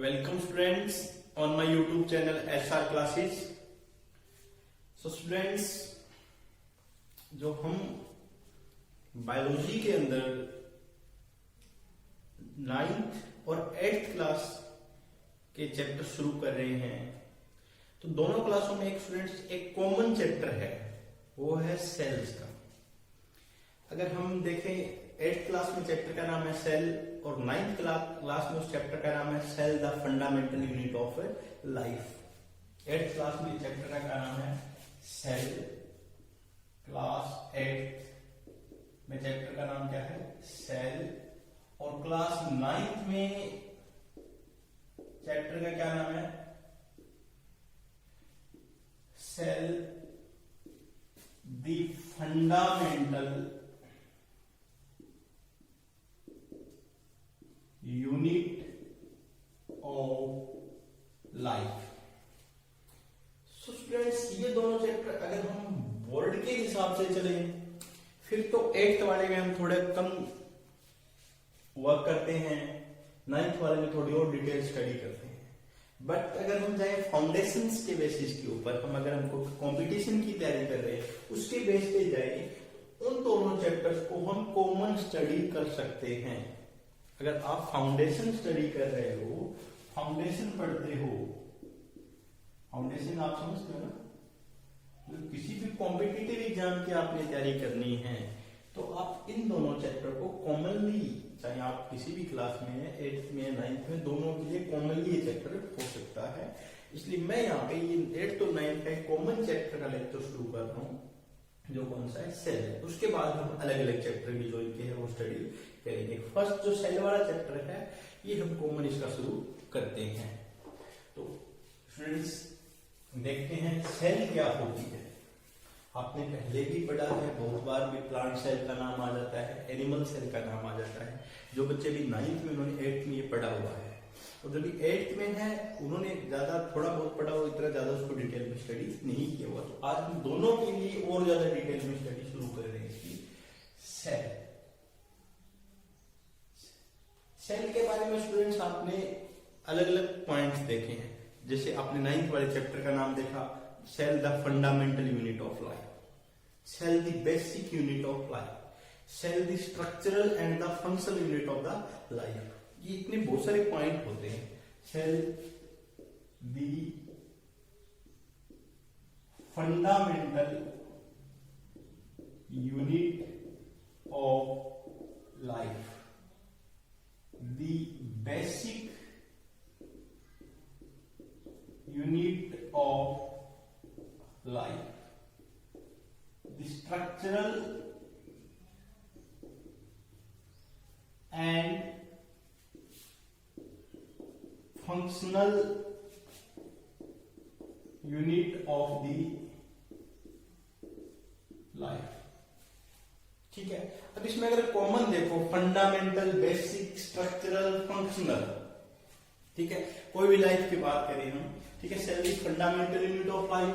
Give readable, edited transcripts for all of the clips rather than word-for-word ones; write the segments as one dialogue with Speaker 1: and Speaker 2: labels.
Speaker 1: Welcome students on my YouTube channel SR Classes. So students, जो हम biology के अंदर 9th और 8th क्लास के चैप्टर शुरू कर रहे हैं, तो दोनों क्लासों में एक कॉमन चैप्टर है, वो है सेल्स का। अगर हम देखें 8th क्लास में चैप्टर का नाम है सेल और 9th क्लास में उस चैप्टर का नाम है cell the fundamental unit of life. 8th class में चैप्टर का क्या नाम है? सेल। क्लास 8 में चैप्टर का नाम क्या है? सेल। और क्लास 9th में चैप्टर का क्या नाम है? Cell the fundamental unit of life. So students, ये दोनों चैप्टर अगर हम बोर्ड के हिसाब से चले फिर तो 8th वाले में हम थोड़े कम वर्क करते हैं, 9th वाले में थोड़ी और डिटेल स्टडी करते हैं। बट अगर हम जाए फाउंडेशंस के बेसिस के ऊपर, अगर हमको कंपटीशन की तैयारी कर रहे हैं उसके बेस पे जाए, उन दोनों चैप्टर्स को हम कॉमन स्टडी कर सकते हैं। अगर आप फाउंडेशन स्टडी कर रहे हो, फाउंडेशन पढ़ते हो, फाउंडेशन आप समझते हो ना, तो किसी भी कॉम्पिटिटिव एग्जाम की आपने तैयारी करनी है तो आप इन दोनों चैप्टर को कॉमनली, चाहे आप किसी भी क्लास में है, 8th में 9th में, दोनों के लिए कॉमनली ये चैप्टर हो सकता है। इसलिए मैं यहाँ पे ये 8th और 9th का कॉमन चैप्टर का लेक्चर शुरू कर रहा हूँ, जो कौन सा है? सेल है। उसके बाद हम अलग अलग चैप्टर भी जो इनके हैं वो स्टडी करेंगे। फर्स्ट जो सेल वाला चैप्टर है ये हम कॉमन इसका शुरू करते हैं। तो स्टूडेंट्स देखते हैं सेल क्या होती है। आपने पहले भी पढ़ा है, बहुत बार भी प्लांट सेल का नाम आ जाता है, एनिमल सेल का नाम आ जाता है। जो बच्चे भी 9th में, उन्होंने 8th में ये पढ़ा हुआ है, और जो भी 8th में है उन्होंने ज्यादा थोड़ा बहुत पढ़ा हुआ, इतना ज्यादा उसको डिटेल में स्टडी नहीं किया हुआ। तो आज हम दोनों के लिए और ज्यादा डिटेल में स्टडी शुरू कर रहे हैं इसकी। सेल, सेल के बारे में स्टूडेंट्स आपने अलग अलग पॉइंट्स देखे हैं। जैसे आपने 9th वाले चैप्टर का नाम देखा, cell the fundamental unit of life, cell the basic unit of life, cell the structural and the functional unit of the life. ये इतने बहुत सारे पॉइंट होते हैं। Cell the fundamental unit of life, the basic unit of life, the structural and functional unit of the life। ठीक है। अब इसमें अगर कॉमन देखो, फंडामेंटल, बेसिक, स्ट्रक्चरल, फंक्शनल, ठीक है, कोई भी लाइफ की बात करें हम, ठीक है, cell is fundamental unit of life.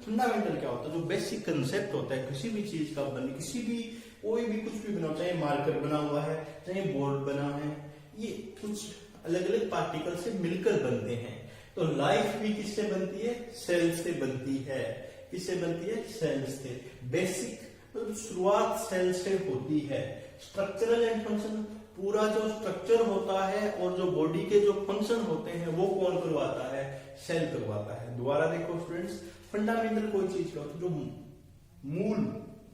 Speaker 1: Fundamental क्या होता है? जो बेसिक कंसेप्ट होता है किसी भी चीज का, बने किसी भी, कोई भी कुछ भी बना, चाहे मार्कर बना हुआ है, चाहे बोर्ड बना है, ये कुछ अलग अलग पार्टिकल से मिलकर बनते हैं। तो लाइफ भी किससे बनती है? सेल से बनती है। किससे बनती है? सेल से। बेसिक तो शुरुआत सेल से होती है। स्ट्रक्चरल एंड फंक्शन, पूरा जो स्ट्रक्चर होता है और जो बॉडी के जो फंक्शन होते हैं वो कौन करवाता है? सेल करवाता है। दोबारा देखो स्टूडेंट्स, फंडामेंटल कोई चीज का जो मूल,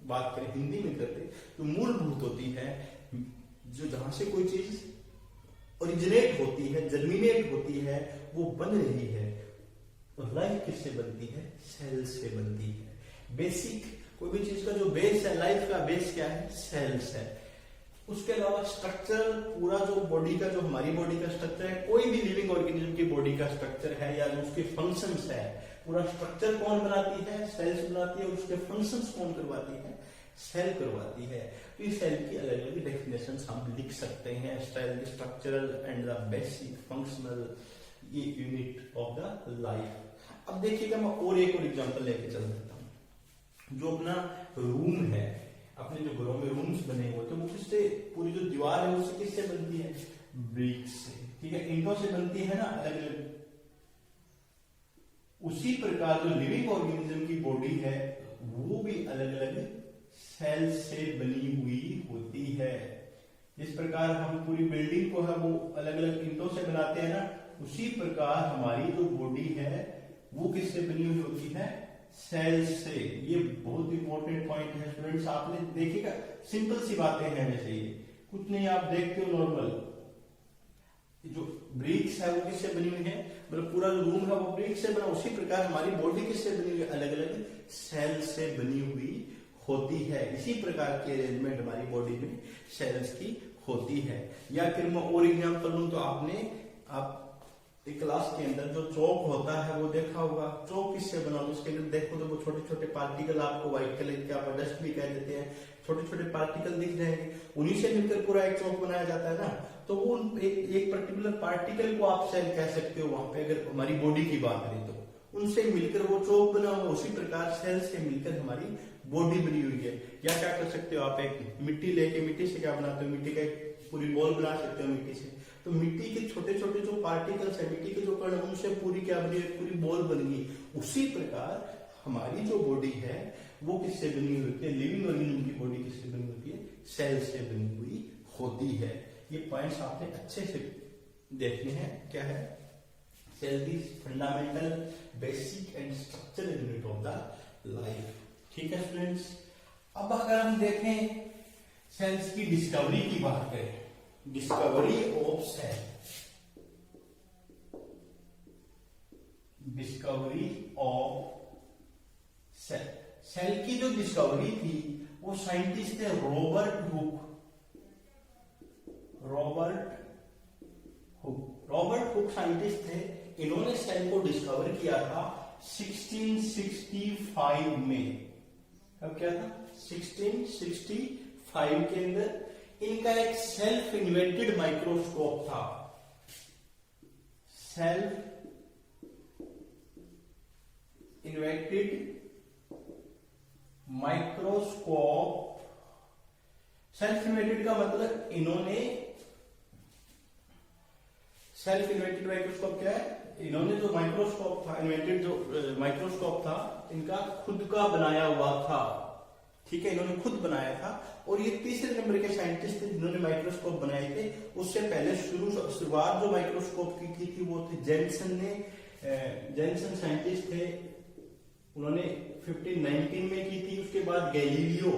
Speaker 1: बात करें हिंदी में करते, जो मूलभूत होती है, जो जहां से कोई चीज ओरिजिनेट होती है, जर्मिनेट होती है, वो बन रही है। तो लाइफ किससे बनती है? सेल से बनती है। बेसिक, कोई भी चीज का जो बेस है, लाइफ का बेस क्या है? सेल्स है। उसके अलावा स्ट्रक्चर, पूरा जो बॉडी का, जो हमारी बॉडी का स्ट्रक्चर है, कोई भी लिविंग ऑर्गेनिज्म की बॉडी का स्ट्रक्चर है या जो उसके फंक्शंस है, पूरा स्ट्रक्चर कौन बनाती है? सेल्स बनाती है। और उसके फंक्शंस कौन करवाती है? सेल करवाती है। तो इस सेल की अलग अलग डेफिनेशन हम लिख सकते हैं। Cell structural and the basic functional unit of the life. अब देखिएगा, मैं और एक और एग्जांपल लेके चल देता हूं। जो अपना रूम है, अपने जो घरों में रूम्स बने हुए, तो वो किससे, पूरी जो दीवार है उससे किससे बनती है? ब्रिक से। ठीक है, ईंटों से बनती है ना अलग अलग, उसी प्रकार जो लिविंग ऑर्गेनिज्म की बॉडी है वो भी अलग अलग सेल से बनी हुई होती है। जिस प्रकार हम पूरी बिल्डिंग को है वो अलग अलग ईंटों से बनाते हैं ना, उसी प्रकार हमारी जो बॉडी है वो किससे बनी हुई होती है, सेल से। ये बहुत इंपॉर्टेंट पॉइंट है स्टूडेंट्स, आपने देखिएगा सिंपल सी बातें हैं, जैसे ये कुछ नहीं, आप देखते हो नॉर्मल जो ब्रिक्स है वो किससे बनी हुई है, मतलब पूरा जो रूम है वो ब्रिक्स से बना, उसी प्रकार हमारी बॉडी किससे बनी हुई है, अलग अलग सेल से बनी हुई होती है। इसी प्रकार की अरेंजमेंट हमारी बॉडी में सेल्स की होती है। या फिर मैं और एग्जांपल लूं तो आप एक क्लास के अंदर जो चौक होता है वो देखा होगा, चौक किससे बना होता है, उसके अंदर देखो तो वो छोटे छोटे पार्टिकल आपको व्हाइट कलर के, आप डस्ट भी कह देते हैं, छोटे छोटे पार्टिकल दिख जाएंगे, उन्हीं से मिलकर पूरा एक चौक बनाया जाता है ना। तो वो एक पर्टिकुलर पार्टिकल को आप सेल कह सकते हो वहां पे, अगर हमारी बॉडी की बात करें तो उनसे मिलकर वो चौक बना हुआ, उसी प्रकार सेल से मिलकर हमारी बॉडी बनी हुई है। या क्या कर सकते हो आप, एक मिट्टी लेके, मिट्टी से क्या बनाते हो, मिट्टी का एक पूरी बॉल बना सकते हो मिट्टी से, तो मिट्टी के छोटे छोटे जो पार्टिकल्स है, मिट्टी के जो कण, उनसे पूरी क्या बनी, पूरी बॉल बन गई। उसी प्रकार हमारी जो बॉडी है वो किससे बनी हुई होती है, लिविंग ऑर्गेनिज्म की बॉडी किससे बनी होती है, सेल से बनी हुई होती है। ये पॉइंट्स आपने अच्छे से देखने हैं। क्या है, cell is fundamental basic and structural unit of the life. ठीक है स्टूडेंट्स, अब अगर हम देखें सेल्स की डिस्कवरी की बात करें, discovery of cell, discovery of cell, cell की जो डिस्कवरी थी वो साइंटिस्ट थे Robert Hooke. Robert Hooke scientist थे, इन्होंने सेल को डिस्कवर किया था 1665 में। कब क्या था, 1665 के अंदर इनका एक सेल्फ इन्वेंटेड माइक्रोस्कोप था, self invented microscope. Self invented का मतलब इन्होंने, सेल्फ इन्वेंटेड माइक्रोस्कोप क्या है, इन्होंने जो माइक्रोस्कोप था, इन्वेंटेड जो माइक्रोस्कोप था इनका खुद का बनाया हुआ था। ठीक है, इन्होंने खुद बनाया था, और ये तीसरे नंबर के साइंटिस्ट थे जिन्होंने माइक्रोस्कोप बनाए थे। उससे पहले शुरुआत जो माइक्रोस्कोप की थी वो थी जेनसन ने, जेनसन साइंटिस्ट थे, उन्होंने 1519 में की थी। उसके बाद गैलीलियो,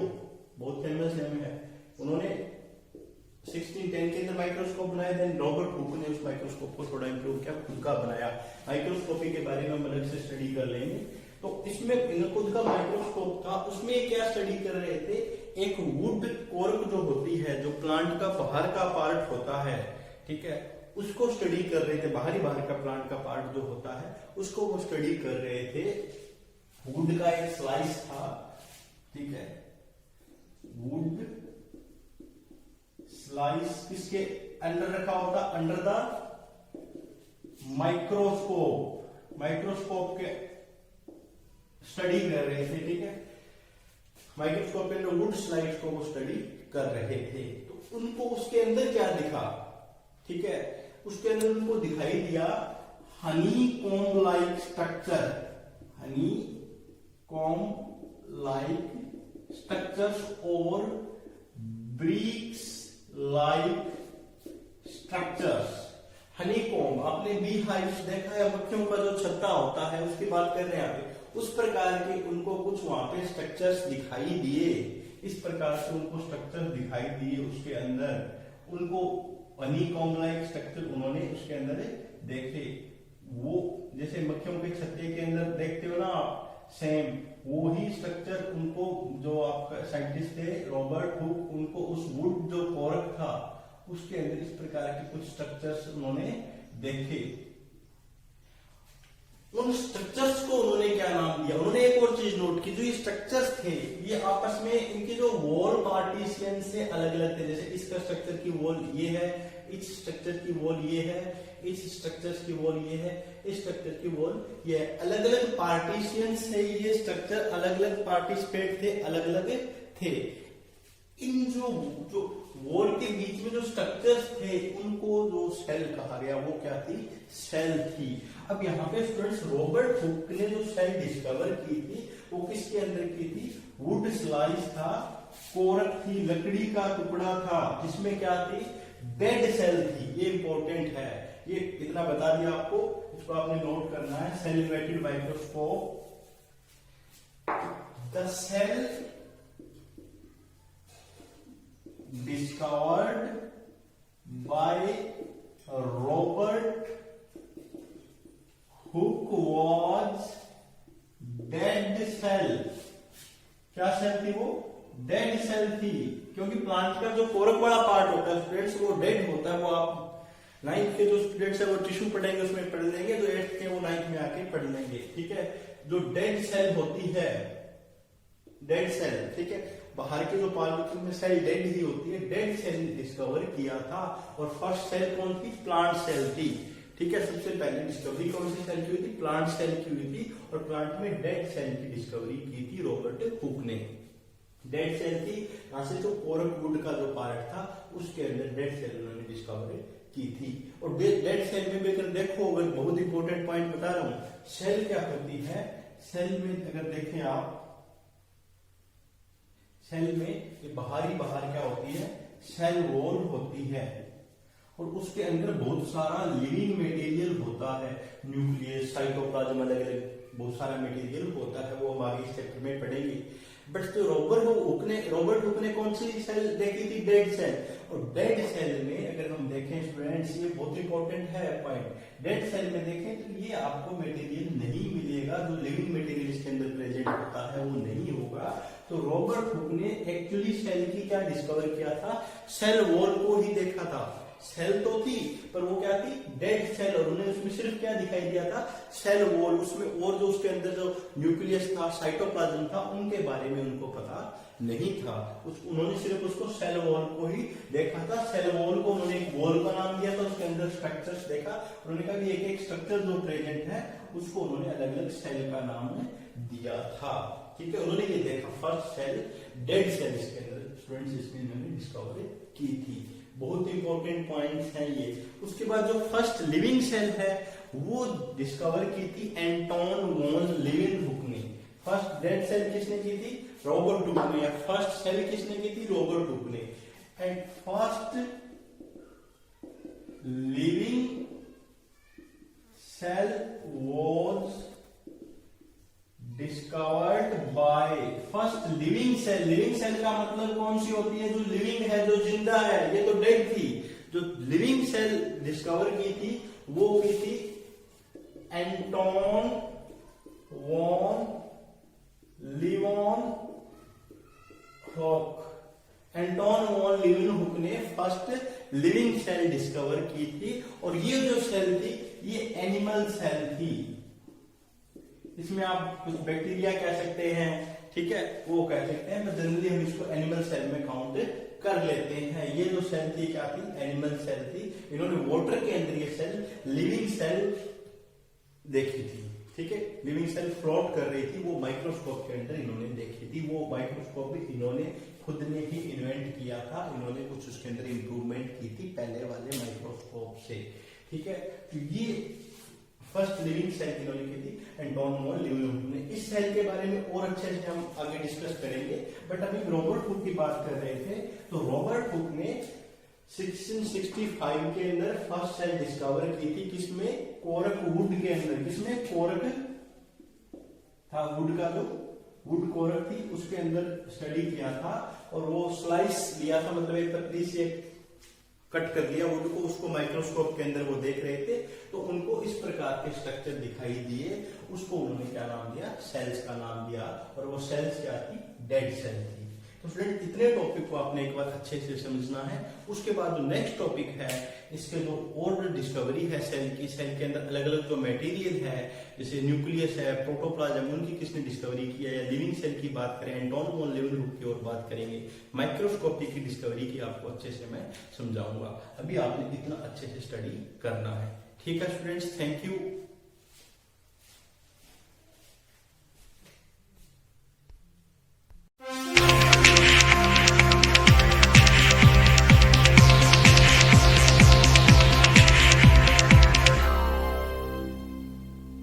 Speaker 1: बहुत फेमस नेम है, उन्होंने 1610 के अंदर माइक्रोस्कोप बनाया। देन रॉबर्ट हुक ने उस माइक्रोस्कोप को थोड़ा इंप्रूव किया, खुद का बनाया। माइक्रोस्कोपी के बारे में हम अलग से स्टडी कर लेंगे। तो इसमें खुद का माइक्रोस्कोप था, उसमें क्या स्टडी कर रहे थे, एक वुड कोर्क जो होती है, जो प्लांट का बाहर का पार्ट होता है, ठीक है, उसको स्टडी कर रहे थे। बाहर का प्लांट का पार्ट जो होता है उसको वो स्टडी कर रहे थे। वुड का एक स्लाइस था, ठीक है, वुड स्लाइस किसके अंडर रखा होता, अंडर द माइक्रोस्कोप, माइक्रोस्कोप के स्टडी कर रहे थे। ठीक है, माइक्रोस्कोप के अंदर वुड स्लाइड्स को वो स्टडी कर रहे थे। तो उनको उसके अंदर क्या दिखा, ठीक है, उसके अंदर उनको दिखाई दिया honeycomb like structure, honeycomb like structures और bricks like structures. Honeycomb, आपने बी हाइव्स देखा है, मक्खियों का जो छत्ता होता है उसकी बात कर रहे हैं आप, उस प्रकार के उनको कुछ वहां पे स्ट्रक्चर्स दिखाई दिए। इस प्रकार से उनको स्ट्रक्चर दिखाई दिए, उसके अंदर उनको हनी कॉम्ब लाइक स्ट्रक्चर उन्होंने उसके अंदर देखे। वो जैसे मक्खियों के छत्ते के अंदर देखते हो ना आप, सेम वो ही स्ट्रक्चर उनको, जो आपका साइंटिस्ट थे रॉबर्ट हुक, उनको उस वुड जो कोरक था उसके अंदर इस प्रकार के कुछ स्ट्रक्चर्स उन्होंने देखे। उन स्ट्रक्चर्स को उन्होंने क्या नाम दिया, उन्होंने एक और चीज नोट की, जो ये स्ट्रक्चर्स थे ये आपस में इनकी जो वॉल पार्टीशन से अलग अलग थे। जैसे इसका स्ट्रक्चर की वॉल ये है, इस स्ट्रक्चर की वॉल ये है, इस स्ट्रक्चर की वॉल ये है, इस स्ट्रक्चर की वॉल ये है। अलग अलग पार्टीशन से ये स्ट्रक्चर अलग अलग पार्टिसिपेट थे, अलग अलग थे। इन जो जो वॉल के बीच में जो स्ट्रक्चर्स थे उनको जो सेल कहा गया, वो क्या थी? सेल थी। अब यहाँ पे स्टूडेंट्स रॉबर्ट हुक ने जो सेल डिस्कवर की थी वो किसके अंदर की थी? वुड स्लाइस था, कोरक थी, लकड़ी का टुकड़ा था, जिसमें क्या थी? डेड सेल थी। ये इंपॉर्टेंट है, ये इतना बता दिया आपको, इसको आपने नोट करना है। Celebrated microscope, the cell discovered by Robert Hooke was dead cell। क्या सेल थी वो? डेड सेल थी, क्योंकि प्लांट का जो कोरक वाला पार्ट होता है स्टूडेंट्स वो डेड होता है। वो आप 9th के जो स्टूडेंट्स है वो टिश्यू पढ़ेंगे उसमें पढ़ लेंगे, जो 8th के वो 9th में आके पढ़ लेंगे, ठीक है। जो डेड सेल होती है, डेड सेल, ठीक है, बाहर के जो पॉलिथीन में सेल डेड ही होती है, डेड सेल डिस्कवर किया था। और फर्स्ट सेल कौन थी? प्लांट सेल थी, ठीक है। सबसे पहले डिस्कवरी कौन सी सेल की हुई थी? प्लांट सेल की हुई थी। और प्लांट में डेड सेल की डिस्कवरी की थी रॉबर्ट हुक ने। डेड सेल थी, यहां से जो कोरक वुड का जो पार्ट था उसके अंदर डेड सेल उन्होंने डिस्कवर की थी। और डेड सेल में भी अगर देखो, अगर बहुत इंपॉर्टेंट पॉइंट बता रहा हूं, सेल क्या होती है? सेल में अगर देखें आप, सेल में ये बाहर क्या होती है? सेल वॉल होती है, और उसके अंदर बहुत सारा लिविंग मटेरियल होता है, न्यूक्लियस, साइटोप्लाज्म, अलग अलग बहुत सारा मटेरियल होता है, वो हम आगे इस चैप्टर में पढ़ेंगे। बट तो रॉबर्ट हुक ने कौन सी सेल देखी थी? Dead cell. और डेड सेल में अगर हम देखें स्टूडेंट्स, ये बहुत इंपॉर्टेंट है पॉइंट, डेड सेल में देखें तो ये आपको मटेरियल नहीं मिलेगा, जो लिविंग मटेरियल इसके अंदर प्रेजेंट होता है वो नहीं होगा। तो रॉबर्ट हुक ने एक्चुअली सेल की क्या डिस्कवर किया था? सेल वॉल को ही देखा था। सेल तो थी पर वो क्या थी? Dead cell. और उन्होंने उसमें सिर्फ क्या दिखाई दिया था? Cell wall. उसमें और जो उसके अंदर जो न्यूक्लियस था, साइटोप्लाज्म था, उनके बारे में उनको पता नहीं था। उन्होंने सिर्फ उसको सेल वॉल को ही देखा था। सेल वॉल को उन्होंने एक वॉल का नाम दिया था, उसके अंदर स्ट्रक्चर्स देखा, उन्होंने कहा कि एक एक स्ट्रक्चर जो प्रेजेंट है उसको उन्होंने अलग अलग सेल का नाम दिया था, ठीक है। उन्होंने ये देखा फर्स्ट सेल, डेड सेल इसके अंदर स्टूडेंट्स इसमें इन्होंने डिस्कवर की थी। बहुत इंपॉर्टेंट पॉइंट्स हैं ये। उसके बाद जो फर्स्ट लिविंग सेल है वो डिस्कवर की थी एंटोन वॉन लीवेनहुक ने। फर्स्ट डेड सेल किसने की थी? रॉबर्ट हुक ने। या फर्स्ट सेल किसने की थी? रॉबर्ट हुक ने। And first living cell was discovered by first living cell. Living cell का मतलब कौन सी होती है? जो लिविंग है, जो जिंदा है। ये तो डेड थी। जो लिविंग सेल डिस्कवर की थी वो की थी Anton von Leeuwenhoek. Anton von Leeuwenhoek ने फर्स्ट लिविंग सेल डिस्कवर की थी। और ये जो सेल थी ये एनिमल सेल थी। इसमें आप कुछ बैक्टीरिया कह सकते हैं, ठीक है, वो कह सकते हैं, पर जनरली हम इसको एनिमल सेल में काउंट कर लेते हैं। ये जो सेल थी क्या थी? एनिमल सेल थी। इन्होंने वाटर के अंदर ये सेल लिविंग सेल देखी थी, ठीक है। लिविंग सेल फ्लोट कर रही थी, वो माइक्रोस्कोप के अंदर इन्होंने देखी थी। वो माइक्रोस्कोप भी इन्होंने खुद ने ही इन्वेंट किया था। इन्होंने कुछ उसके अंदर इंप्रूवमेंट की थी पहले वाले माइक्रोस्कोप से, ठीक है। तो ये फर्स्ट लिविंग सेल इन्होंने की थी एंटोन वॉन लीवेनहुक ने। इस सेल के बारे में और अच्छे से हम आगे डिस्कस करेंगे, बट अभी रॉबर्ट हुक की बात कर रहे थे। तो रॉबर्ट हुक ने 1665 के अंदर फर्स्ट सेल डिस्कवर की थी। किसमें? कोरक वुड के अंदर। किसमें? कोरक था, वुड का जो वुड कोरक थी उसके अंदर स्टडी किया था। और वो स्लाइस लिया था, मतलब एक पतली सी कट कर दिया वुड को, उसको माइक्रोस्कोप के अंदर वो देख रहे थे तो उनको इस प्रकार के स्ट्रक्चर दिखाई दिए। उसको उन्होंने क्या नाम दिया? सेल्स का नाम दिया। और वो सेल्स क्या थी? डेड सेल थी। तो फ्रेंड इतने टॉपिक को आपने एक बार अच्छे से समझना है। उसके बाद जो नेक्स्ट टॉपिक है, इसके जो और डिस्कवरी है सेल की, सेल के अंदर अलग अलग जो मटेरियल है जैसे न्यूक्लियस है, प्रोटोप्लाज्म, उनकी किसने डिस्कवरी किया है, लिविंग सेल की बात करें, एंटोन वॉन लीवेनहुक की और बात करेंगे, माइक्रोस्कोपी की डिस्कवरी की आपको अच्छे से मैं समझाऊंगा। अभी आपने इतना अच्छे से स्टडी करना है, ठीक है स्टूडेंट्स। Thank you.